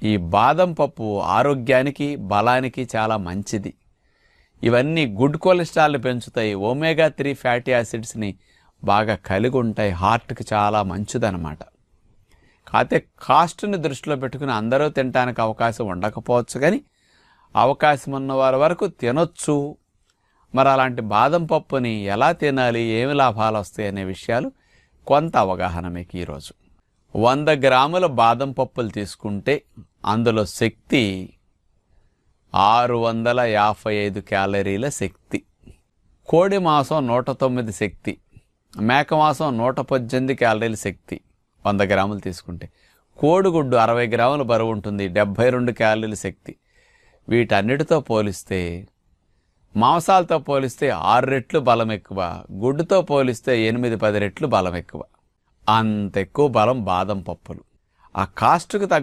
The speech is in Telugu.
ఈ బాదం పప్పు ఆరోగ్యానికి బలానికి చాలా మంచిది. ఇవన్నీ గుడ్ కొలెస్ట్రాల్ని పెంచుతాయి, ఒమేగా 3 ఫ్యాటీ యాసిడ్స్ని బాగా కలిగి ఉంటాయి, హార్ట్కి చాలా మంచిదన్నమాట. కాకపోతే కాస్ట్ని దృష్టిలో పెట్టుకుని అందరూ తినడానికి అవకాశం ఉండకపోవచ్చు, కానీ అవకాశం ఉన్న వారి వరకు తినొచ్చు. మరి అలాంటి బాదం పప్పుని ఎలా తినాలి, ఏమి లాభాలు వస్తాయి అనే విషయాలు కొంత అవగాహన మీకు ఈరోజు. 100 గ్రాముల బాదం పప్పులు తీసుకుంటే అందులో శక్తి 655 క్యాలరీల శక్తి. కోడి మాంసం 109 శక్తి, మేక మాంసం 118 క్యాలరీల శక్తి 100 గ్రాములు తీసుకుంటే. కోడిగుడ్డు 60 గ్రాముల బరువు ఉంటుంది, 72 క్యాలరీల శక్తి. వీటన్నిటితో పోలిస్తే మాంసాలతో పోలిస్తే 6 రెట్లు బలం ఎక్కువ, గుడ్డుతో పోలిస్తే 8-10 రెట్లు బలం ఎక్కువ. అంత ఎక్కువ బలం బాదం పప్పులు. ఆ కాస్ట్కు తగ్గ